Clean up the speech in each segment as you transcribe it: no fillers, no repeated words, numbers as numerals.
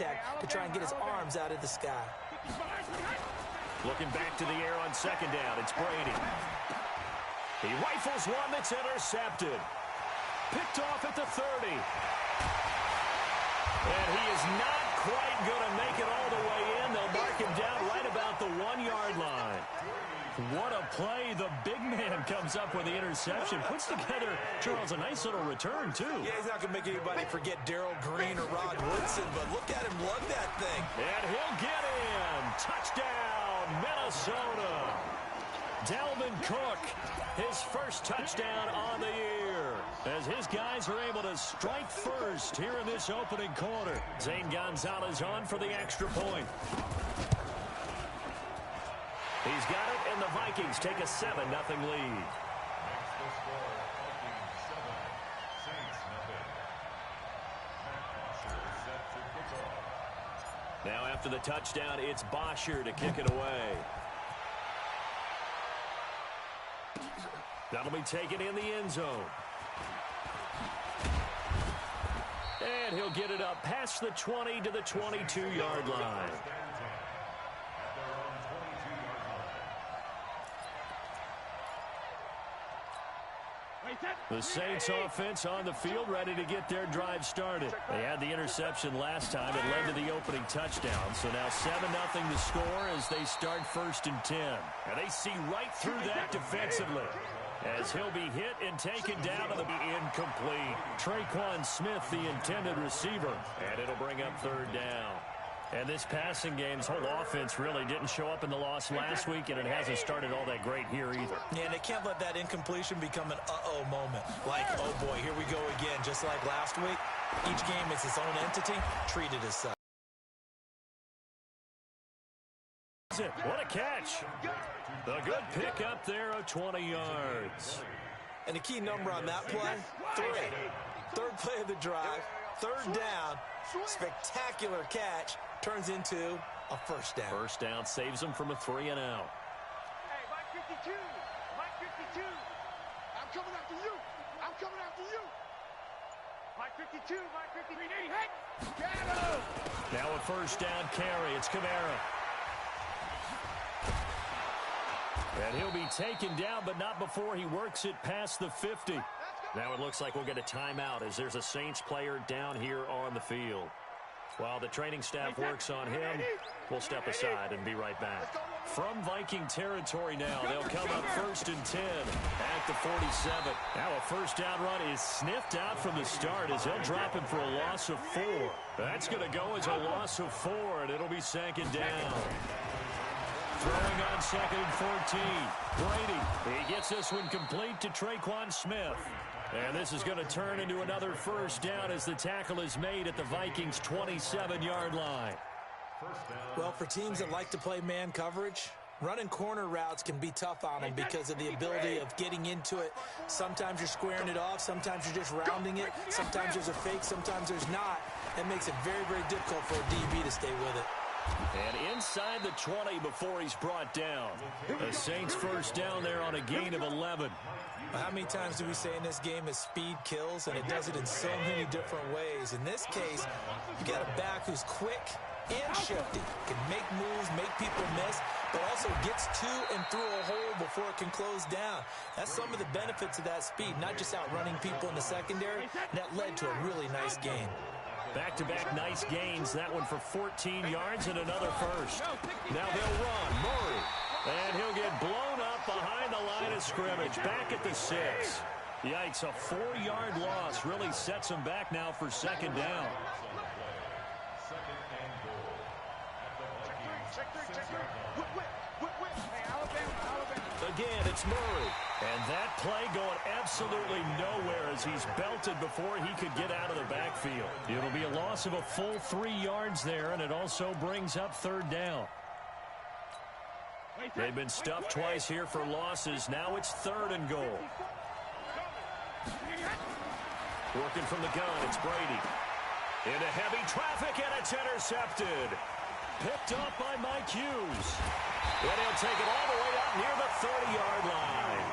contact to try and get his arms out of the sky. Looking back to the air on second down, it's Brady. He rifles one that's intercepted. Picked off at the 30. And he is not quite going to make it all the way in. They'll mark him down right about the 1-yard line. What a play. The big man comes up with the interception. Puts together, Charles, a nice little return, too. Yeah, he's not going to make anybody forget Darrell Green or Rod Woodson, but look at him lug that thing. And he'll get in. Touchdown, Minnesota. Dalvin Cook, his first touchdown on the year, as his guys are able to strike first here in this opening quarter. Zane Gonzalez on for the extra point. He's got it, and the Vikings take a 7-0 lead. Now after the touchdown, it's Bosher to kick it away. That'll be taken in the end zone. And he'll get it up past the 20 to the 22-yard line. The Saints offense on the field, ready to get their drive started. They had the interception last time. It led to the opening touchdown. So now 7-0 the score as they start 1st and 10. And they see right through that defensively, as he'll be hit and taken down, and it'll be incomplete. Traquan Smith, the intended receiver, and it'll bring up 3rd down. And this passing game's whole offense really didn't show up in the loss last week, and it hasn't started all that great here either. Yeah, and they can't let that incompletion become an uh-oh moment. Like, oh boy, here we go again, just like last week. Each game is its own entity, treated as such. What a catch. A good pick up there of 20 yards. And the key number on that play, 3. 3rd play of the drive, 3rd down, spectacular catch, turns into a 1st down. 1st down saves them from a 3-and-out. Hey, Mike 52, Mike 52, I'm coming after you, I'm coming after you. Mike 52, Mike 53, hey, get him! Now a 1st down carry, it's Kamara. And he'll be taken down, but not before he works it past the 50. Now it looks like we'll get a timeout as there's a Saints player down here on the field. While the training staff works on him, we'll step aside and be right back. From Viking territory now, they'll come up 1st and 10 at the 47. Now a 1st down run is sniffed out from the start as they'll drop him for a loss of 4. That's going to go as a loss of 4, and it'll be 2nd down. Throwing on 2nd and 14. Brady, he gets this one complete to Traquan Smith. And this is going to turn into another 1st down as the tackle is made at the Vikings' 27-yard line. Well, for teams that like to play man coverage, running corner routes can be tough on them because of the ability of getting into it. Sometimes you're squaring it off. Sometimes you're just rounding it. Sometimes there's a fake. Sometimes there's not. That makes it very, very difficult for a DB to stay with it. And inside the 20 before he's brought down. The Saints 1st down there on a gain of 11. How many times do we say in this game that speed kills, and it does it in so many different ways? In this case, you got a back who's quick and shifty, can make moves, make people miss, but also gets to and through a hole before it can close down. That's some of the benefits of that speed, not just outrunning people in the secondary, and that led to a really nice game. Back-to-back nice gains, that one for 14 yards and another 1st. Now they'll run. Murray. And he'll get blown up behind the line of scrimmage. Back at the 6. Yikes, a 4-yard loss really sets him back now for 2nd down. Again, it's Murray. And that play going absolutely nowhere as he's belted before he could get out of the backfield. It'll be a loss of a full 3 yards there, and it also brings up 3rd down. They've been stuffed twice here for losses. Now it's 3rd and goal. Working from the gun, it's Brady. Into heavy traffic, and it's intercepted. Picked off by Mike Hughes. And he'll take it all the way up near the 30-yard line.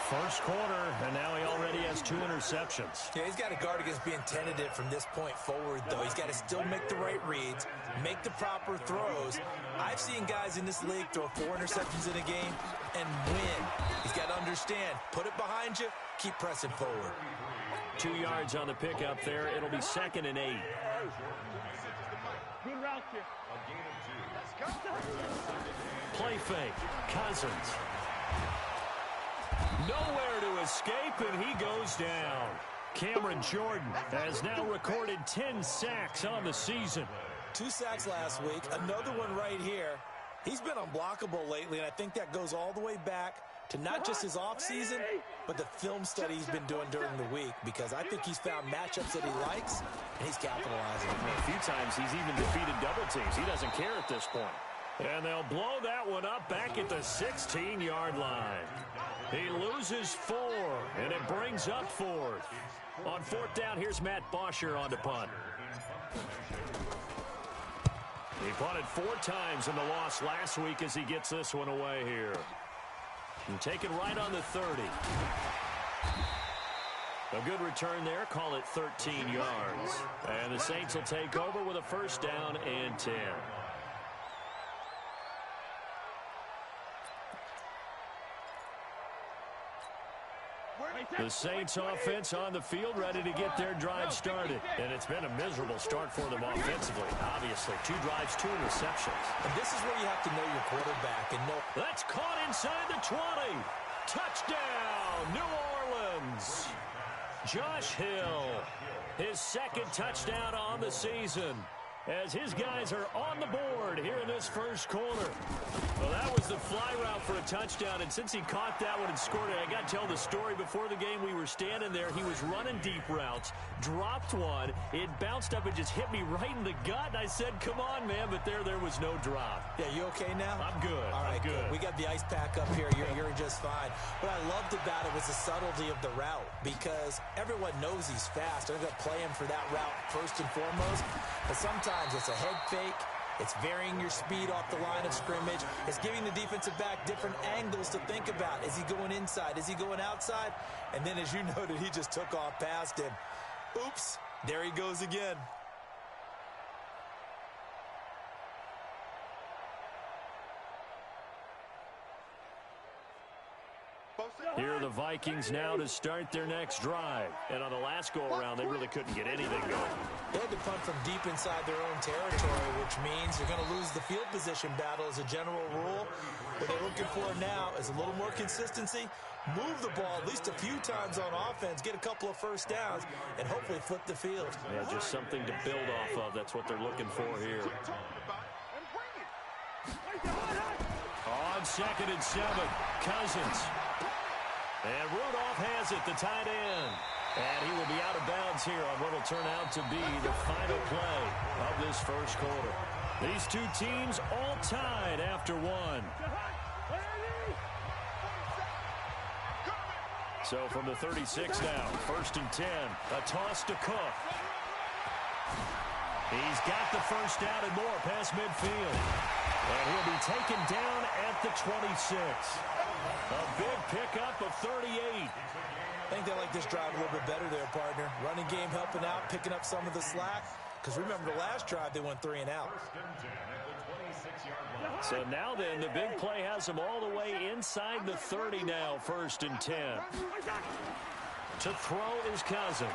First quarter, and now he already has 2 interceptions. Yeah, he's got to guard against being tentative from this point forward, though. He's got to still make the right reads, make the proper throws. I've seen guys in this league throw 4 interceptions in a game and win. He's got to understand, put it behind you, keep pressing forward. 2 yards on the pickup there. It'll be 2nd and 8. Good route here. Play fake. Cousins. Nowhere to escape, and he goes down. Cameron Jordan has now recorded 10 sacks on the season. 2 sacks last week, another one right here. He's been unblockable lately, and I think that goes all the way back to not just his offseason, but the film study he's been doing during the week, because I think he's found matchups that he likes, and he's capitalizing. A few times he's even defeated double teams. He doesn't care at this point. And they'll blow that one up back at the 16-yard line. He loses 4, and it brings up 4th. On 4th down, here's Matt Bosher on the punt. He punted 4 times in the loss last week as he gets this one away here. And taken right on the 30. A good return there. Call it 13 yards. And the Saints will take over with a 1st down and 10. The Saints offense on the field, ready to get their drive started. And it's been a miserable start for them offensively. Obviously, 2 drives, 2 interceptions. And this is where you have to know your quarterback and know. That's caught inside the 20. Touchdown, New Orleans. Josh Hill, his 2nd touchdown on the season, as his guys are on the board here in this first quarter. Well, that was the fly route for a touchdown, and since he caught that one and scored it, I got to tell the story. Before the game, we were standing there. He was running deep routes, dropped one. It bounced up and just hit me right in the gut, and I said, come on, man, but there was no drop. Yeah, you okay now? I'm good. All right, I'm good. We got the ice pack up here. You're just fine. What I loved about it was the subtlety of the route, because everyone knows he's fast. They're going to play him for that route first and foremost, but sometimes it's a head fake. It's varying your speed off the line of scrimmage. It's giving the defensive back different angles to think about. Is he going inside? Is he going outside? And then, as you noted, he just took off past him. Oops, there he goes again. Here are the Vikings now to start their next drive. And on the last go-around, they really couldn't get anything going. They had to punt from deep inside their own territory, which means you're going to lose the field position battle as a general rule. What they're looking for now is a little more consistency, move the ball at least a few times on offense, get a couple of 1st downs, and hopefully flip the field. Yeah, just something to build off of. That's what they're looking for here. On 2nd and 7, Cousins. And Rudolph has it, the tight end. And he will be out of bounds here on what will turn out to be the final play of this first quarter. These 2 teams all tied after 1. So from the 36 now, 1st and 10, a toss to Cook. He's got the 1st down and more past midfield. And he'll be taken down at the 26. A big pickup of 38. I think they like this drive a little bit better there, partner. Running game helping out, picking up some of the slack. Because remember, the last drive, they went 3 and out. So now then, the big play has them all the way inside the 30 now, 1st and 10. To throw is Cousins.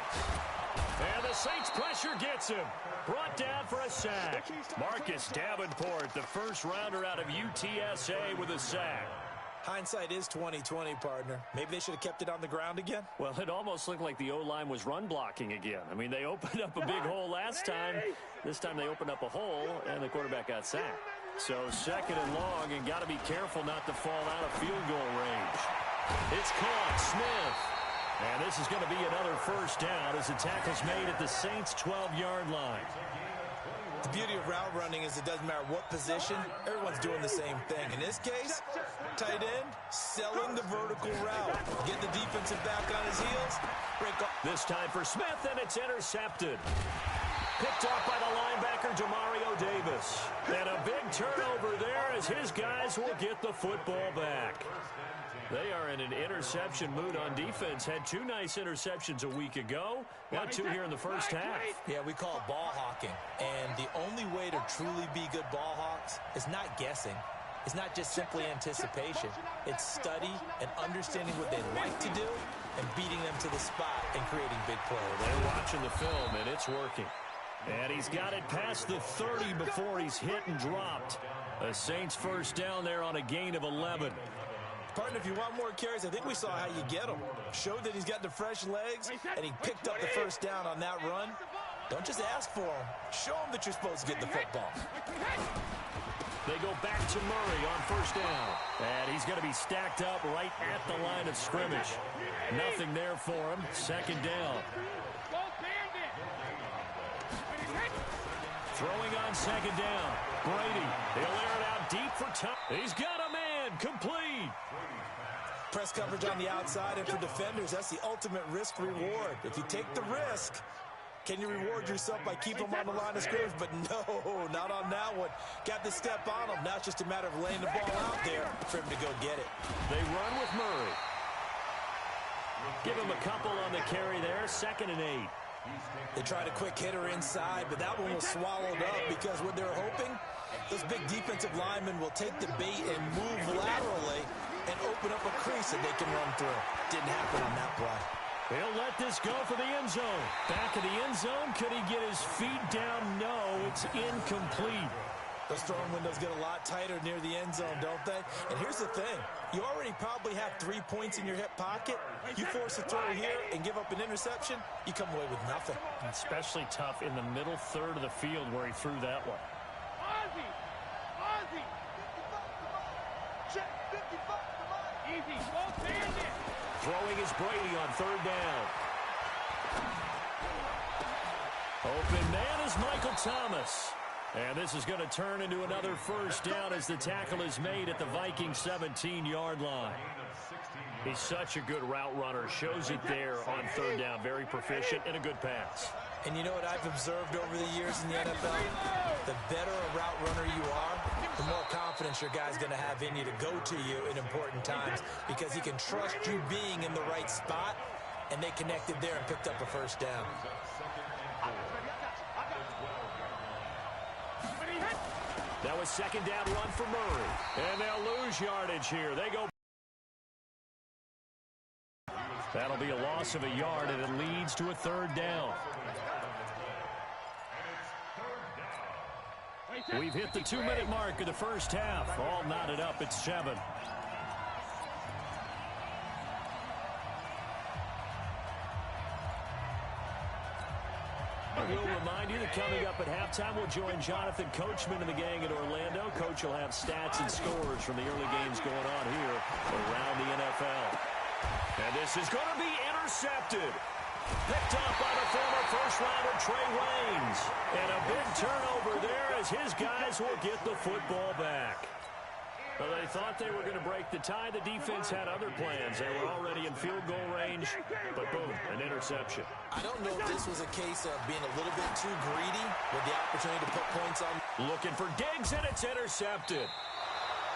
And the Saints pressure gets him. Brought down for a sack. Marcus Davenport, the first rounder out of UTSA with a sack. Hindsight is 20/20, partner. Maybe they should have kept it on the ground again. Well, it almost looked like the O-line was run blocking again. I mean, they opened up a big hole last time. This time they opened up a hole, and the quarterback got sacked. So 2nd and long, and got to be careful not to fall out of field goal range. It's caught. Smith. And this is going to be another 1st down as the tackle's made at the Saints' 12-yard line. The beauty of route running is it doesn't matter what position, everyone's doing the same thing. In this case, tight end, selling the vertical route. Get the defensive back on his heels. Break off. This time for Smith, and it's intercepted. Picked off by the linebacker, Demario Davis. And a big turnover there as his guys will get the football back. They are in an interception mood on defense. Had 2 nice interceptions a week ago. Now 2 here in the first half. Yeah, we call it ball hawking. And the only way to truly be good ball hawks is not guessing. It's not just simply anticipation. It's study and understanding what they like to do and beating them to the spot and creating big plays. They're watching the film, and it's working. And he's got it past the 30 before he's hit and dropped. A Saints first down there on a gain of 11. Partner, if you want more carries, I think we saw how you get them. Showed that he's got the fresh legs, and he picked up the first down on that run. Don't just ask for him. Show him that you're supposed to get the football. They go back to Murray on first down. And he's going to be stacked up right at the line of scrimmage. Nothing there for him. Second down. Throwing on second down. Brady. He'll air it out deep for time. He's got a man. Complete. Press coverage on the outside, and for defenders, that's the ultimate risk-reward. If you take the risk, can you reward yourself by keeping them on the line of scrimmage? But no, not on that one. Got the step on him. Now it's just a matter of laying the ball out there for him to go get it. They run with Murray. Give him a couple on the carry there. 2nd and 8. They tried a quick hitter inside, but that one was swallowed up because what they're hoping, those big defensive linemen will take the bait and move laterally and open up a crease that they can run through. Didn't happen on that play. He'll let this go for the end zone. Back of the end zone. Could he get his feet down? No, it's incomplete. Those throwing windows get a lot tighter near the end zone, don't they? And here's the thing. You already probably have 3 points in your hip pocket. You force a throw here and give up an interception, you come away with nothing. Especially tough in the middle third of the field where he threw that one. Ozzie! Ozzie! Check 55, easy, both hands in. Throwing is Brady on third down. Open man is Michael Thomas. And this is going to turn into another first down as the tackle is made at the Vikings 17-yard line. He's such a good route runner. Shows it there on third down. Very proficient and a good pass. And you know what I've observed over the years in the NFL? The better a route runner you are, the more confidence your guy's going to have in you to go to you in important times because he can trust you being in the right spot, and they connected there and picked up a first down. That was second down run for Murray. And they'll lose yardage here. They go. That'll be a loss of a yard, and it leads to a third down. We've hit the 2-minute mark of the first half. All knotted up at 7. We'll remind you that coming up at halftime, we'll join Jonathan Coachman and the gang at Orlando. Coach will have stats and scores from the early games going on here around the NFL. And this is going to be intercepted. Picked off by the former first-rounder Trey Waynes. And a big turnover there as his guys will get the football back. Well, they thought they were going to break the tie. The defense had other plans. They were already in field goal range, but boom, an interception. I don't know if this was a case of being a little bit too greedy with the opportunity to put points on. Looking for Diggs, and it's intercepted.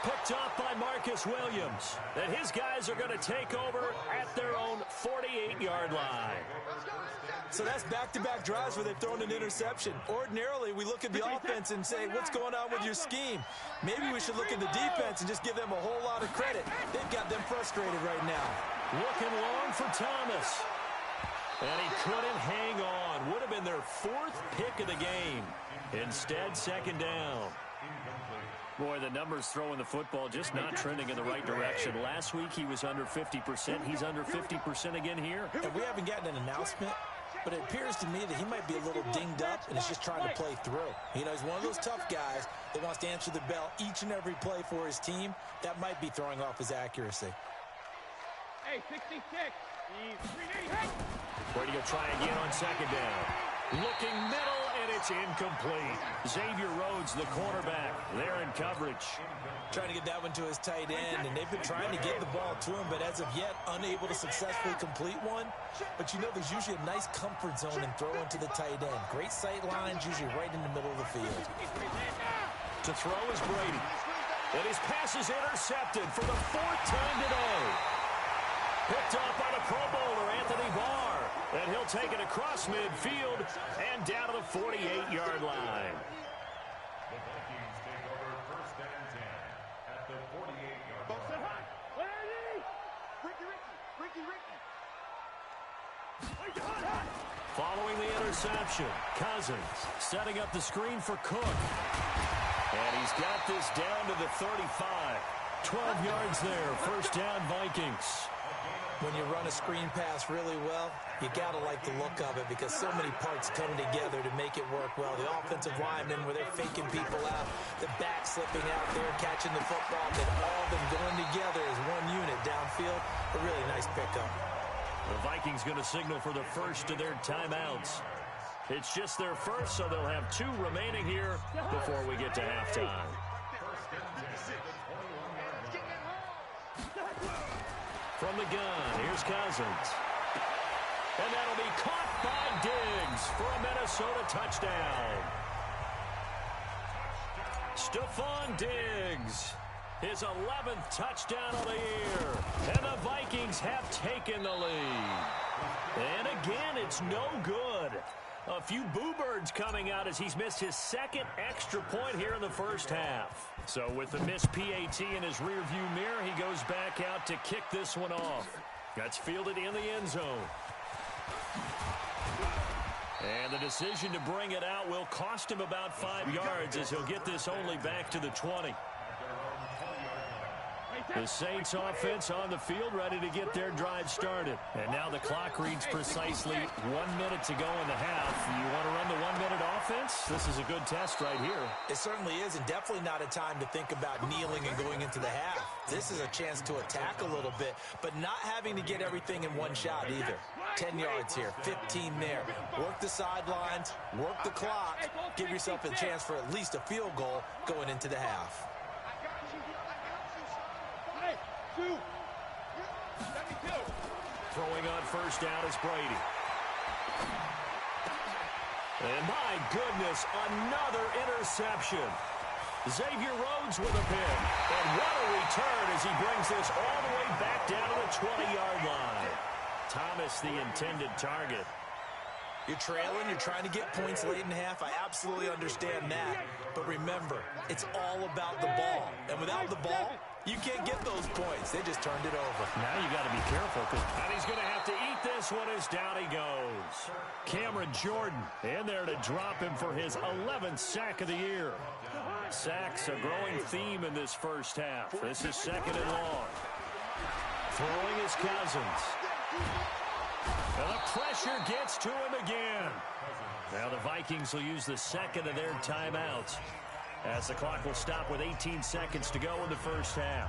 Picked off by Marcus Williams. And his guys are going to take over at their own 48-yard line. So that's back-to-back drives where they've thrown an interception. Ordinarily, we look at the offense and say, what's going on with your scheme? Maybe we should look at the defense and just give them a whole lot of credit. They've got them frustrated right now. Looking long for Thomas. And he couldn't hang on. Would have been their 4th pick of the game. Instead, second down. Boy, the numbers throwing the football just not trending in the right direction. Last week, he was under 50%. He's under 50% again here. And we haven't gotten an announcement, but it appears to me that he might be a little dinged up and is just trying to play through. You know, he's one of those tough guys that wants to answer the bell each and every play for his team. That might be throwing off his accuracy. Hey, 66. Brady will try again on second down. Looking middle, and it's incomplete. Xavier Rhodes, the cornerback, there in coverage. Trying to get that one to his tight end, and they've been trying to get the ball to him, but as of yet, unable to successfully complete one. But you know, there's usually a nice comfort zone in throwing to the tight end. Great sight lines, usually right in the middle of the field. To throw is Brady. And his pass is intercepted for the 4th time today. Picked up by the Pro Bowler, Anthony Barr. And he'll take it across midfield and down to the 48-yard line. The Vikings take over 1st and 10 at the 48-yard line. Following the interception, Cousins setting up the screen for Cook. And he's got this down to the 35. 12 yards there, 1st down Vikings. When you run a screen pass really well, you got to like the look of it because so many parts come together to make it work well. The offensive linemen, where they're faking people out, the back slipping out there, catching the football, they've all been going together as one unit downfield. A really nice pickup. The Vikings going to signal for the first of their timeouts. It's just their first, so they'll have 2 remaining here before we get to halftime. From the gun, here's Cousins. And that'll be caught by Diggs for a Minnesota touchdown. Stephon Diggs, his 11th touchdown of the year. And the Vikings have taken the lead. And again, it's no good. A few boo birds coming out as he's missed his 2nd extra point here in the first half. So with the missed PAT in his rearview mirror, he goes back out to kick this one off. That's fielded in the end zone. And the decision to bring it out will cost him about 5 yards as he'll get this only back to the 20. The Saints offense on the field, ready to get their drive started. And now the clock reads precisely 1 minute to go in the half. You want to run the 1 minute offense? This is a good test right here. It certainly is, and definitely not a time to think about kneeling and going into the half. This is a chance to attack a little bit, but not having to get everything in one shot either. 10 yards here, 15 there. Work the sidelines, work the clock, give yourself a chance for at least a field goal going into the half. Throwing on first down is Brady. And my goodness, another interception. Xavier Rhodes with a pick. And what a return as he brings this all the way back down to the 20-yard line. Thomas, the intended target. You're trailing, you're trying to get points late in half. I absolutely understand that. But remember, it's all about the ball. And without the ball, you can't get those points. They just turned it over. Now you got to be careful. And he's going to have to eat this one as down he goes. Cameron Jordan in there to drop him for his 11th sack of the year. Sacks a growing theme in this first half. This is 2nd and long. Throwing is Cousins. And the pressure gets to him again. Now the Vikings will use the 2nd of their timeouts as the clock will stop with 18 seconds to go in the first half.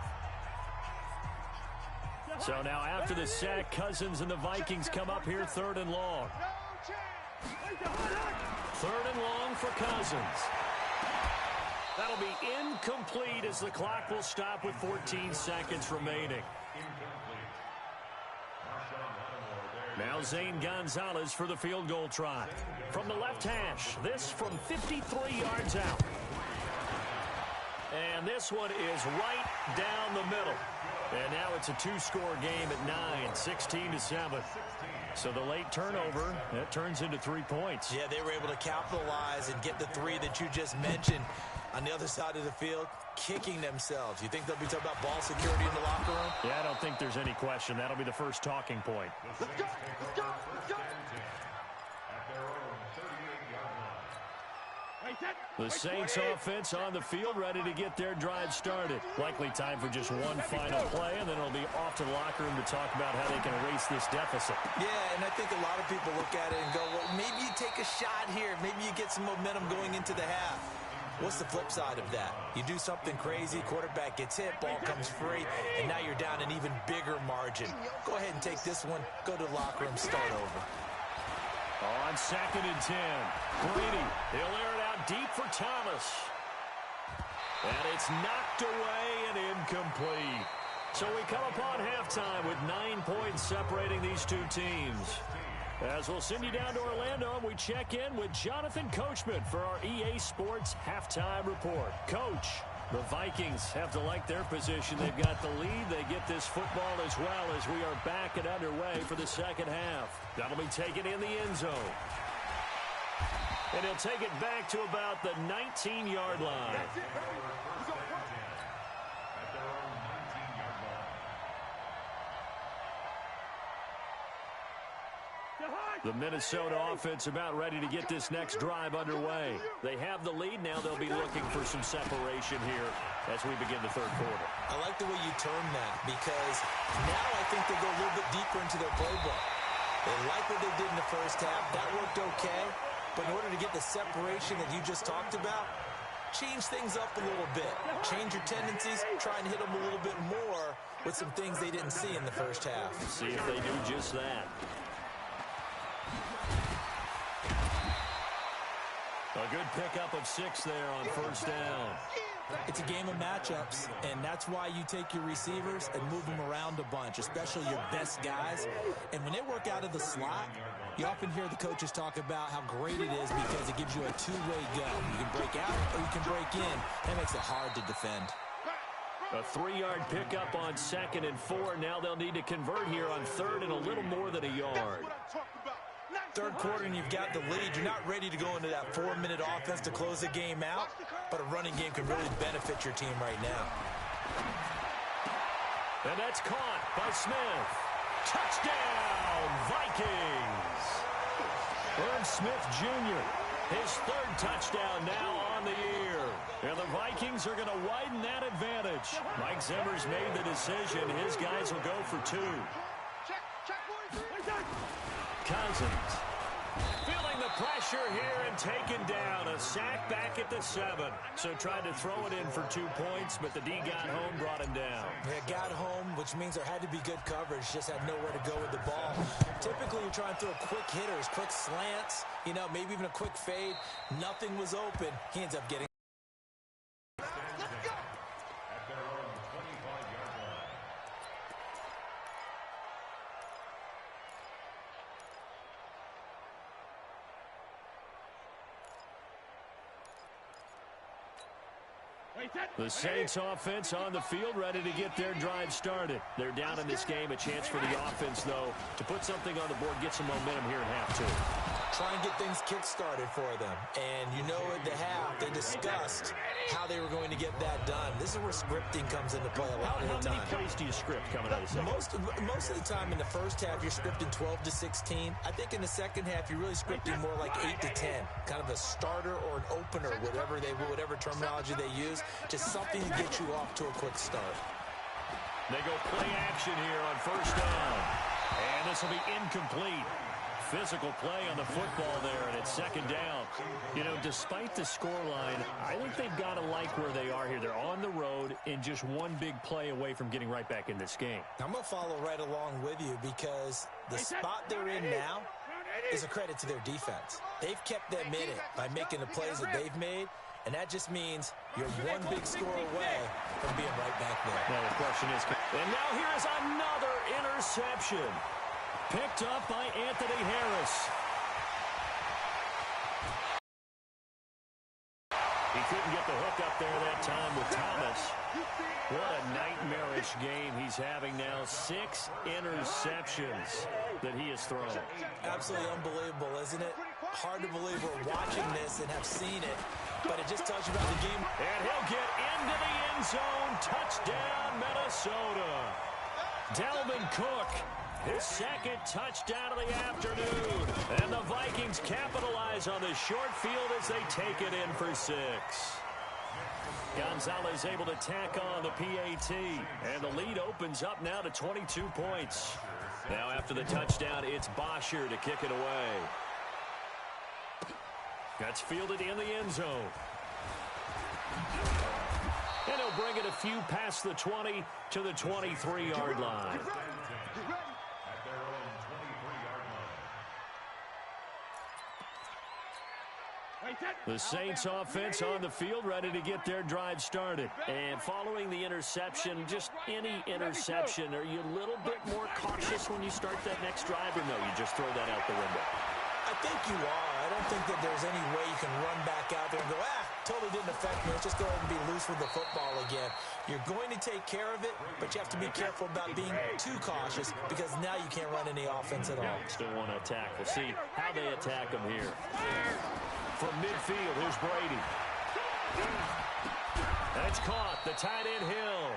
So now after the sack, Cousins and the Vikings come up here 3rd and long. 3rd and long for Cousins. That'll be incomplete as the clock will stop with 14 seconds remaining. Now Zane Gonzalez for the field goal try. From the left hash, this from 53 yards out. And this one is right down the middle. And now it's a 2-score game at 9, 16-7. So the late turnover, that turns into 3 points. Yeah, they were able to capitalize and get the 3 that you just mentioned. On the other side of the field, kicking themselves. You think they'll be talking about ball security in the locker room? Yeah, I don't think there's any question. That'll be the first talking point. Let's go! Let's go! Let's go! The Saints offense on the field, ready to get their drive started. Likely time for just one final play, and then it'll be off to the locker room to talk about how they can erase this deficit. Yeah, and I think a lot of people look at it and go, well, maybe you take a shot here. Maybe you get some momentum going into the half. What's the flip side of that? You do something crazy, quarterback gets hit, ball comes free, and now you're down an even bigger margin. Go ahead and take this one, go to the locker room, start over. On 2nd and 10, Brady, he'll air it out deep for Thomas. And it's knocked away and incomplete. So we come upon halftime with 9 points separating these two teams. As we'll send you down to Orlando, and we check in with Jonathan Coachman for our EA Sports Halftime Report. Coach, The Vikings have to like their position. They've got the lead. They get this football as well as we are back and underway for the second half. That'll be taken in the end zone. And he'll take it back to about the 19-yard line. The Minnesota offense about ready to get this next drive underway. They have the lead. Now they'll be looking for some separation here as we begin the third quarter. I like the way you term that because now I think they go a little bit deeper into their playbook. They like what they did in the first half. That worked okay. But in order to get the separation that you just talked about, change things up a little bit. Change your tendencies. Try and hit them a little bit more with some things they didn't see in the first half. See if they do just that. A good pickup of 6 there on first down. It's a game of matchups, and that's why you take your receivers and move them around a bunch, especially your best guys. And when they work out of the slot, you often hear the coaches talk about how great it is because it gives you a two-way go. You can break out or you can break in. That makes it hard to defend. A 3-yard pickup on 2nd and 4. Now they'll need to convert here on 3rd and a little more than a yard. Third quarter and you've got the lead. You're not ready to go into that 4-minute offense to close the game out, but a running game can really benefit your team right now. And that's caught by Smith. Touchdown, Vikings! Irv Smith Jr., his 3rd touchdown now on the year. And the Vikings are going to widen that advantage. Mike Zimmer's made the decision. His guys will go for 2. Cousins feeling the pressure here and taken down. A sack back at the 7. So tried to throw it in for 2 points, but the D got home, brought him down. Yeah, got home, which means there had to be good coverage. Just had nowhere to go with the ball. Typically, you're trying to throw quick hitters, quick slants, maybe even a quick fade. Nothing was open. He ends up getting. The Saints offense on the field, ready to get their drive started. They're down in this game. A chance for the offense, though, to put something on the board, get some momentum here at half 2. Try and get things kick-started for them. And at the half, they discussed how they were going to get that done. This is where scripting comes into play a lot of the time. How many plays do you script coming out of the second? Most of the time in the first half, you're scripting 12 to 16. I think in the second half, you're really scripting more like 8 to 10. Kind of a starter or an opener, whatever terminology they use. Just something to get you off to a quick start. They go play action here on first down. And this will be incomplete. Physical play on the football there, and it's second down. Despite the scoreline, I think they've got to like where they are here. They're on the road and just one big play away from getting right back in this game. I'm going to follow right along with you because the spot they're in now is a credit to their defense. They've kept them in it by making the plays that they've made, and that just means you're one big score away from being right back there. Now the question is, and now here is another interception. Picked up by Anthony Harris. He couldn't get the hook up there that time with Thomas. What a nightmarish game he's having now. 6 interceptions that he has thrown. Absolutely unbelievable, isn't it? Hard to believe we're watching this and have seen it, but it just tells you about the game. And he'll get into the end zone. Touchdown, Minnesota. Dalvin Cook. His 2nd touchdown of the afternoon. And the Vikings capitalize on the short field as they take it in for 6. Gonzalez able to tack on the PAT. And the lead opens up now to 22 points. Now after the touchdown, it's Bosher to kick it away. That's fielded in the end zone. And he'll bring it a few past the 20 to the 23-yard line. The Saints offense on the field, ready to get their drive started. And following the interception, just any interception, are you a little bit more cautious when you start that next drive, or no, you just throw that out the window? I think you are. I don't think that there's any way you can run back out there and go, totally didn't affect me. Let's just go ahead and be loose with the football again. You're going to take care of it, but you have to be careful about being too cautious because now you can't run any offense at all. Still want to attack. We'll see how they attack him here. From midfield, here's Brady. And it's caught. The tight end Hill.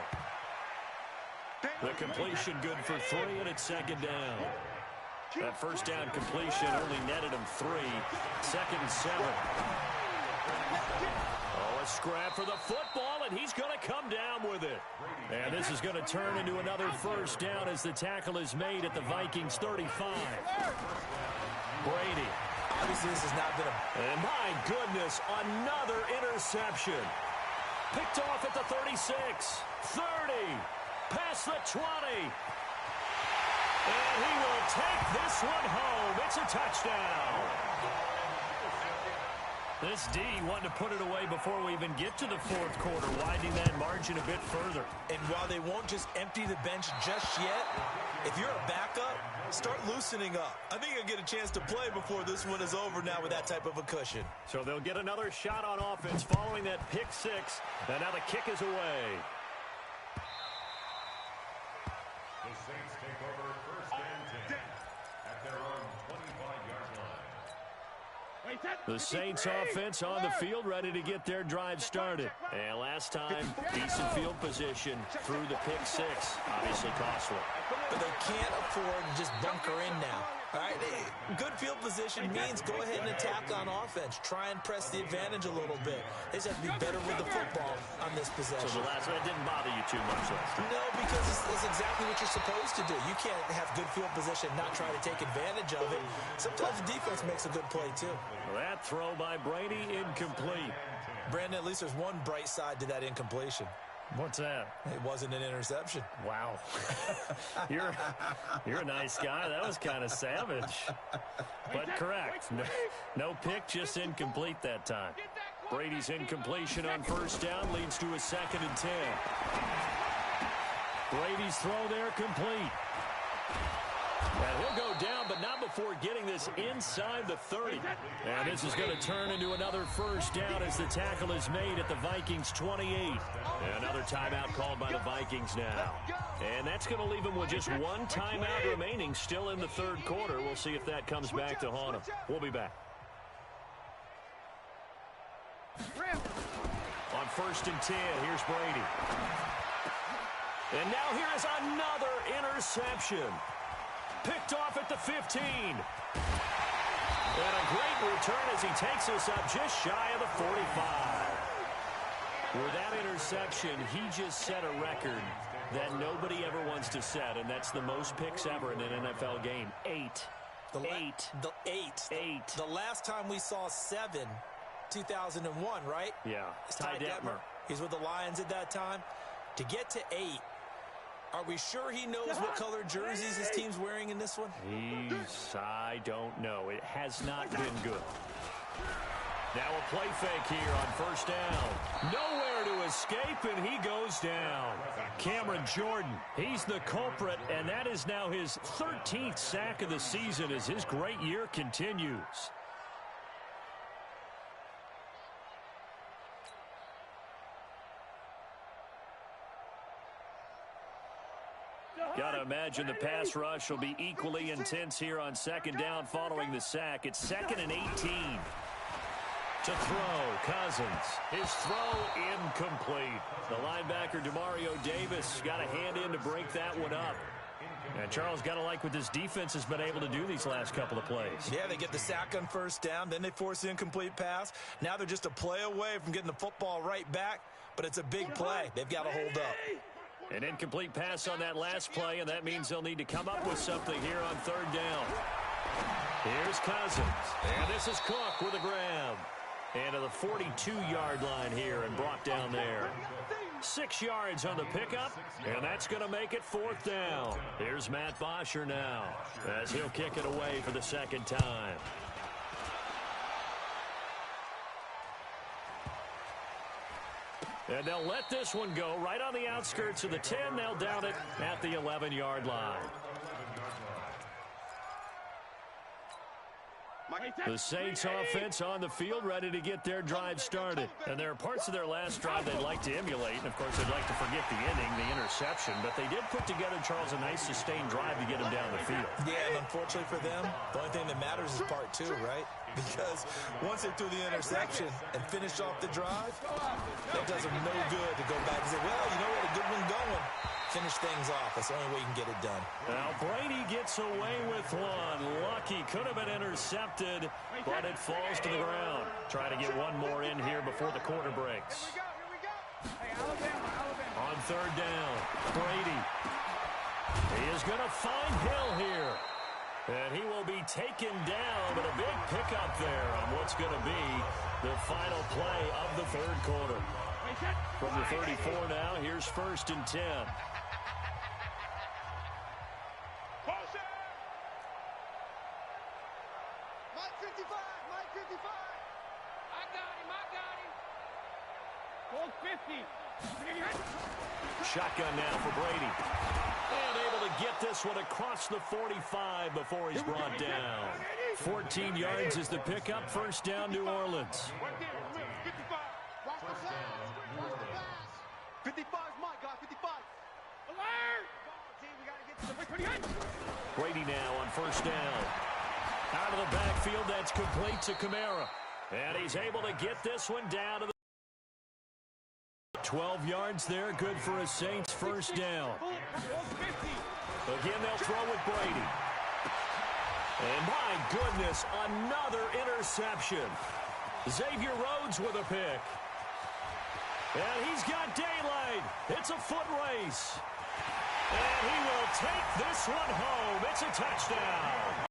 The completion good for 3, and it's second down. That first down completion only netted him 3. Second and 7. Oh, a scrap for the football, and he's going to come down with it. And this is going to turn into another first down as the tackle is made at the Vikings 35. Brady. Obviously, this is not going to... And my goodness, another interception. Picked off at the 36, 30, past the 20. And he will take this one home. It's a touchdown. This D wanting to put it away before we even get to the fourth quarter, widening that margin a bit further. And while they won't just empty the bench just yet, if you're a backup, start loosening up. I think you'll get a chance to play before this one is over now with that type of a cushion. So they'll get another shot on offense following that pick 6. And now the kick is away. The Saints take over first and 10 at their own 25-yard line. The Saints offense on the field, ready to get their drive started. And last time, decent field position through the pick 6. Obviously costly. But they can't afford to just bunker in now. All right, good field position means go ahead and attack on offense. Try and press the advantage a little bit. They just have to be better with the football on this possession. So the last one didn't bother you too much last time? No, because it's exactly what you're supposed to do. You can't have good field position and not try to take advantage of it. Sometimes the defense makes a good play, too. That throw by Brady, incomplete. Brandon, at least there's one bright side to that incompletion. What's that? It wasn't an interception. Wow. You're a nice guy. That was kind of savage. But correct. No pick, just incomplete that time. Brady's incompletion on first down leads to a 2nd and 10. Brady's throw there complete. And he'll go down, but not before getting this inside the 30. And this is going to turn into another first down as the tackle is made at the Vikings 28. Another timeout called by the Vikings now. And that's going to leave them with just one timeout remaining still in the third quarter. We'll see if that comes back to haunt them. We'll be back. On first and 10, here's Brady. And now here is another interception. Picked off at the 15. And a great return as he takes us up just shy of the 45. With that interception, he just set a record that nobody ever wants to set, and that's the most picks ever in an NFL game. 8. The last time we saw 7, 2001, right? Yeah. It's Ty Detmer. He's with the Lions at that time. To get to 8, are we sure he knows what color jerseys his team's wearing in this one? I don't know. It has not been good. Now a play fake here on first down. Nowhere to escape, and he goes down. Cameron Jordan, he's the culprit, and that is now his 13th sack of the season as his great year continues. Got to imagine the pass rush will be equally intense here on second down following the sack. It's 2nd and 18. To throw, Cousins. His throw incomplete. The linebacker, Demario Davis, got a hand in to break that one up. And Charles, got to like what this defense has been able to do these last couple of plays. Yeah, they get the sack on first down, then they force the incomplete pass. Now they're just a play away from getting the football right back, but it's a big play. They've got to hold up. An incomplete pass on that last play, and that means they'll need to come up with something here on third down. Here's Cousins, and this is Cook with a grab. And to the 42-yard line here and brought down there. 6 yards on the pickup, and that's going to make it fourth down. Here's Matt Bosher now as he'll kick it away for the second time. And they'll let this one go right on the outskirts of the 10. They'll down it at the 11-yard line. The Saints offense on the field, ready to get their drive started. And there are parts of their last drive they'd like to emulate. And, of course, they'd like to forget the ending, the interception. But they did put together, Charles, a nice sustained drive to get them down the field. Yeah, and unfortunately for them, the only thing that matters is part two, right? Because once they threw the interception and finished off the drive, that does them no good to go back and say, well, you know what, a good one going. Finish things off. That's the only way you can get it done. Now Brady gets away with one. Lucky. Could have been intercepted, but it falls to the ground. Try to get one more in here before the quarter breaks. On third down, Brady. He is going to find Hill here. And he will be taken down, but a big pickup there on what's going to be the final play of the third quarter. From the 34 now, here's 1st and 10. Shotgun now for Brady. And able to get this one across the 45 before he's brought down. 14 yards is the pickup. 1st down, New Orleans. 55 is my guy, 55. Alert! Brady now on 1st down. Out of the backfield, that's complete to Kamara. And he's able to get this one down to the 12 yards there, good for a Saints 1st down. Again, they'll throw with Brady. And my goodness, another interception. Xavier Rhodes with a pick. And he's got daylight. It's a foot race. And he will take this one home. It's a touchdown.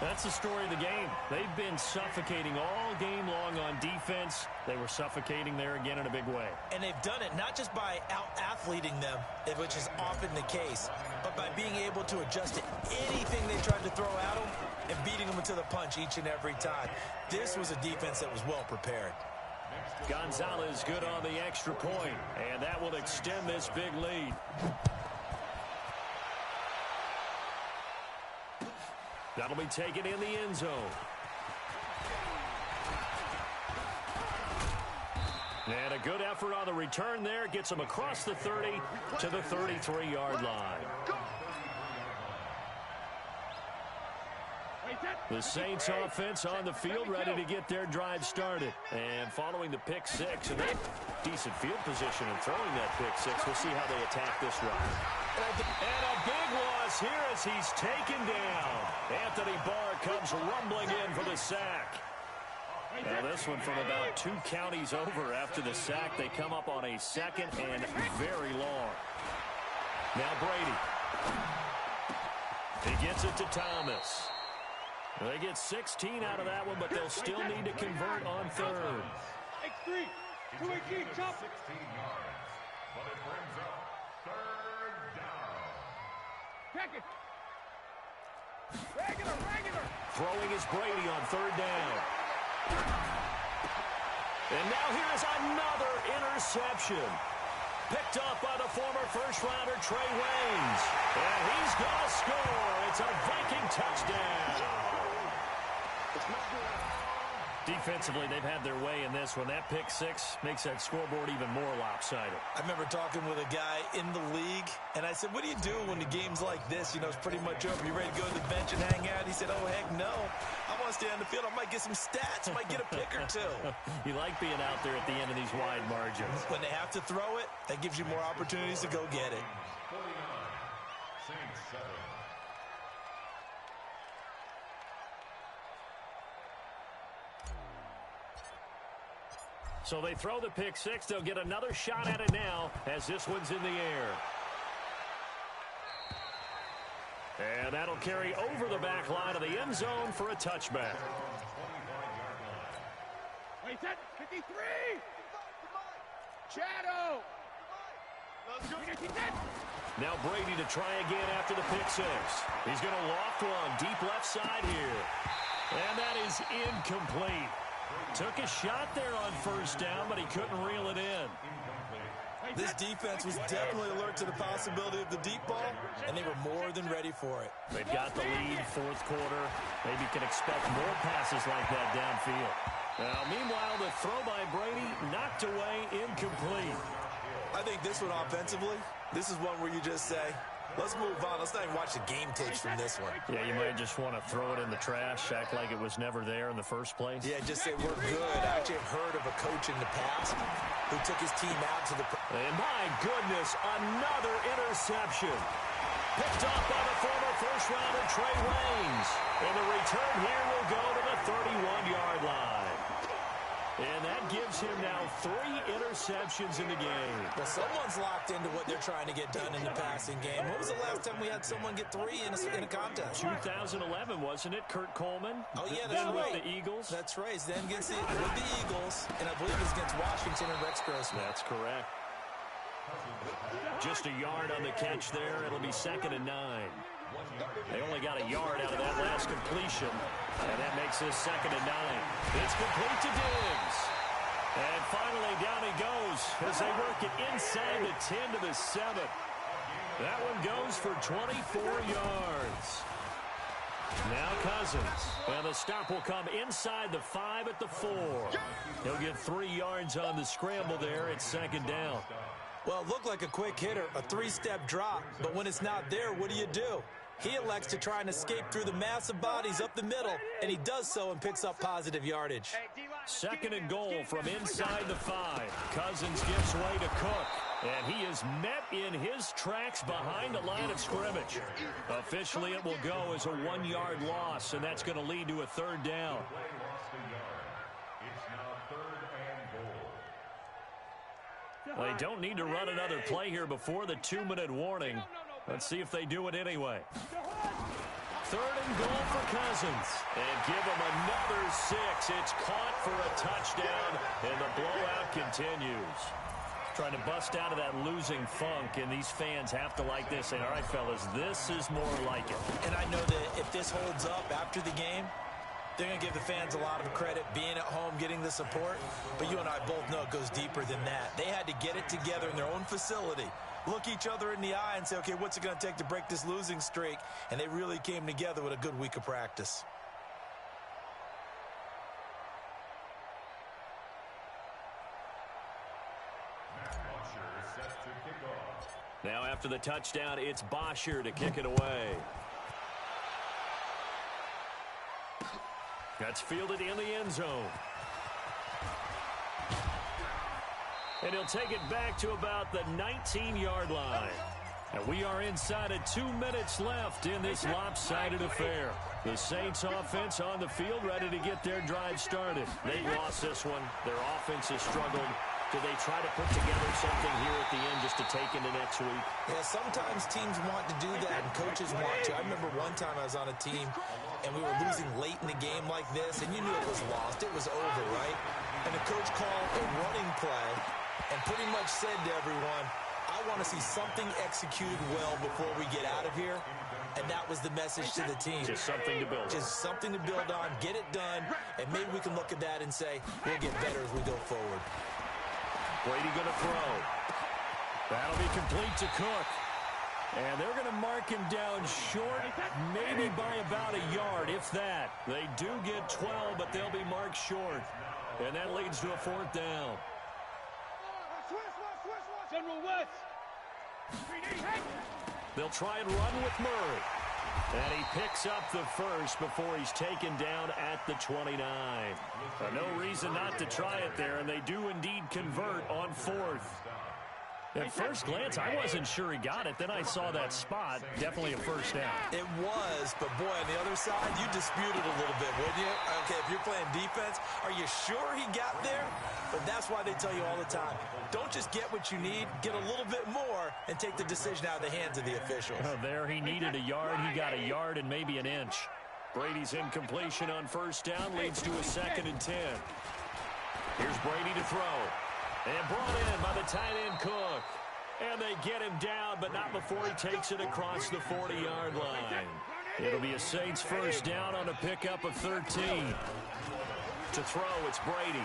That's the story of the game. They've been suffocating all game long on defense. They were suffocating there again in a big way. And they've done it not just by out-athleting them, which is often the case, but by being able to adjust to anything they tried to throw at them and beating them to the punch each and every time. This was a defense that was well prepared. Gonzalez good on the extra point, and that will extend this big lead. That'll be taken in the end zone. And a good effort on the return there. Gets him across the 30 to the 33-yard line. The Saints offense on the field ready to get their drive started. And following the pick six, and that decent field position and throwing that pick six, we'll see how they attack this run. And a big loss here as he's taken down. Anthony Barr comes rumbling in for the sack. Now this one from about 2 counties over after the sack. They come up on a 2nd and very long. Now Brady. He gets it to Thomas. They get 16 out of that one, but they'll still need to convert on 3rd. X3, 218, chop. 16 yards, but it brings up 3rd down. Check it. Regular. Throwing is Brady on 3rd down. And now here's another interception. Picked up by the former first-rounder Trey Waynes. And he's going to score. It's a Viking touchdown. Defensively, they've had their way in this one. That pick six makes that scoreboard even more lopsided. I remember talking with a guy in the league, and I said, what do you do when the game's like this? You know, it's pretty much over. You ready to go to the bench and hang out? He said, oh, heck no. I want to stay on the field. I might get some stats. I might get a pick or two. You like being out there at the end of these wide margins. When they have to throw it, that gives you more opportunities to go get it. 49, Saints 7. So they throw the pick six. They'll get another shot at it now as this one's in the air. And that'll carry over the back line of the end zone for a touchback. Wait, set, 53. Shadow. Now Brady to try again after the pick six. He's going to loft one deep left side here. And that is incomplete. Took a shot there on first down, but he couldn't reel it in. This defense was definitely alert to the possibility of the deep ball, and they were more than ready for it. They've got the lead, fourth quarter. Maybe can expect more passes like that downfield. Now, meanwhile, the throw by Brady knocked away, incomplete. I think this one offensively, this is one where you just say, let's move on. Let's not even watch the game tapes from this one. Yeah, you might just want to throw it in the trash, act like it was never there in the first place. Yeah, just say we're good. I actually have heard of a coach in the past who took his team out to the... And my goodness, another interception. Picked off by the former first-rounder Trey Waynes. And the return here will go to the 31-yard line. And that gives him now 3 interceptions in the game. Well, someone's locked into what they're trying to get done in the passing game. When was the last time we had someone get 3 in a contest? 2011, wasn't it? Kurt Coleman? Oh, yeah, that's then right. With the Eagles? That's right. Then with the Eagles, and I believe it was against Washington and Rex Grossman. That's correct. Just a yard on the catch there. It'll be 2nd and 9. They only got a yard out of that last completion, and that makes this 2nd and 9. It's complete to Diggs. And finally, down he goes as they work it inside the 10 to the 7. That one goes for 24 yards. Now Cousins. And the stop will come inside the 5 at the 4. He'll get 3 yards on the scramble there at 2nd down. Well, it looked like a quick hitter, a 3-step drop, but when it's not there, what do? He elects to try and escape through the massive bodies up the middle, and he does so and picks up positive yardage. 2nd and goal from inside the 5. Cousins gives way to Cook, and he is met in his tracks behind the line of scrimmage. Officially, it will go as a 1-yard loss, and that's going to lead to a 3rd down. They don't need to run another play here before the 2-minute warning. Let's see if they do it anyway. 3rd and goal for Cousins. And give him another 6. It's caught for a touchdown, and the blowout continues. Trying to bust out of that losing funk, and these fans have to like this. And all right, fellas, this is more like it. And I know that if this holds up after the game, they're going to give the fans a lot of credit, being at home, getting the support. But you and I both know it goes deeper than that. They had to get it together in their own facility, look each other in the eye and say, okay, what's it going to take to break this losing streak? And they really came together with a good week of practice. Now after the touchdown, it's Bosher to kick it away. That's fielded in the end zone. And he'll take it back to about the 19-yard line. And we are inside of 2 minutes left in this lopsided affair. The Saints offense on the field, ready to get their drive started. They lost this one. Their offense has struggled. Do they try to put together something here at the end just to take into next week? Yeah, sometimes teams want to do that, and coaches want to. I remember one time I was on a team, and we were losing late in the game like this, and you knew it was lost. It was over, right? And the coach called a running play and pretty much said to everyone, I want to see something executed well before we get out of here. And that was the message to the team. Just something to build on. Just something to build on, get it done, and maybe we can look at that and say, we'll get better as we go forward. Brady going to throw. That'll be complete to Cook. And they're going to mark him down short, maybe by about a yard, if that. They do get 12, but they'll be marked short. And that leads to a 4th down. General West. They'll try and run with Murray. And he picks up the first before he's taken down at the 29. No reason not to try it there, and they do indeed convert on 4th. At first glance, I wasn't sure he got it. Then I saw that spot. Definitely a 1st down. It was, but boy, on the other side, you dispute it a little bit, wouldn't you? Okay, if you're playing defense, are you sure he got there? But that's why they tell you all the time, don't just get what you need, get a little bit more, and take the decision out of the hands of the officials. Oh, there he needed a yard. He got a yard and maybe an inch. Brady's incompletion on 1st down leads to a 2nd and 10. Here's Brady to throw. And brought in by the tight end Cook. And they get him down, but not before he takes it across the 40-yard line. It'll be a Saints 1st down on a pickup of 13. To to throw. It's Brady.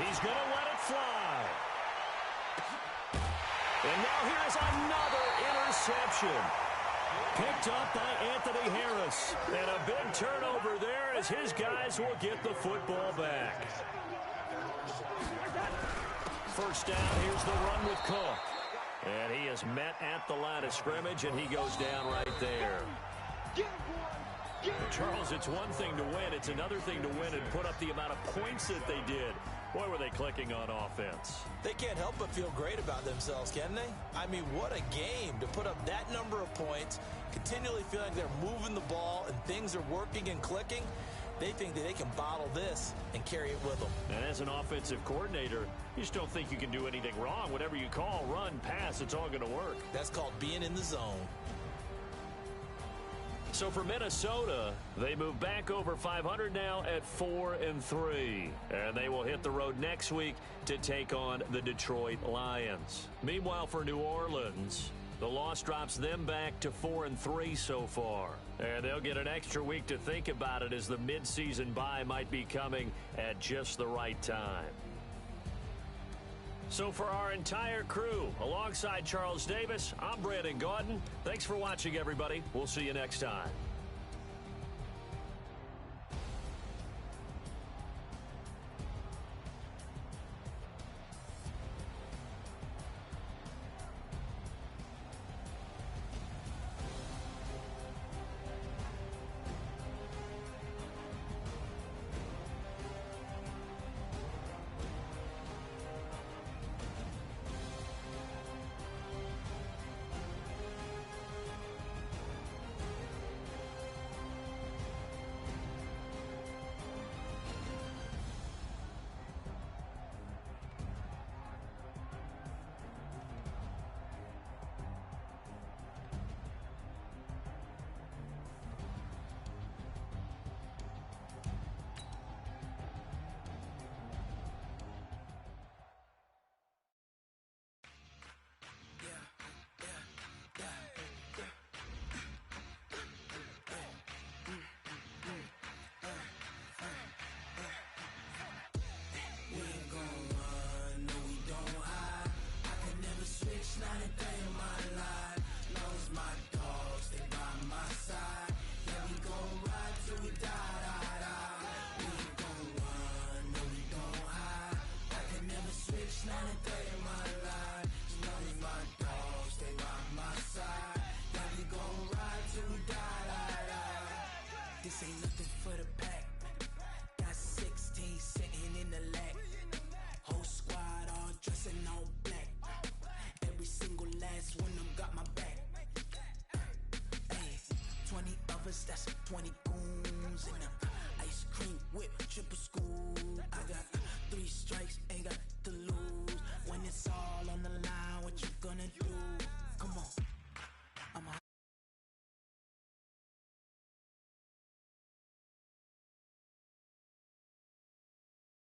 He's going to let it fly. And now here's another interception. Picked up by Anthony Harris. And a big turnover there as his guys will get the football back. First down, here's the run with Cook. And he is met at the line of scrimmage, and he goes down right there. And Charles, it's one thing to win. It's another thing to win and put up the amount of points that they did. Boy, were they clicking on offense. They can't help but feel great about themselves, can they? I mean, what a game to put up that number of points, continually feeling like they're moving the ball and things are working and clicking. They think that they can bottle this and carry it with them. And as an offensive coordinator, you just don't think you can do anything wrong. Whatever you call, run, pass, it's all going to work. That's called being in the zone. So for Minnesota, they move back over 500 now at 4-3. And they will hit the road next week to take on the Detroit Lions. Meanwhile, for New Orleans, the loss drops them back to 4-3 so far. And they'll get an extra week to think about it as the midseason bye might be coming at just the right time. So for our entire crew, alongside Charles Davis, I'm Brandon Gaudin. Thanks for watching, everybody. We'll see you next time.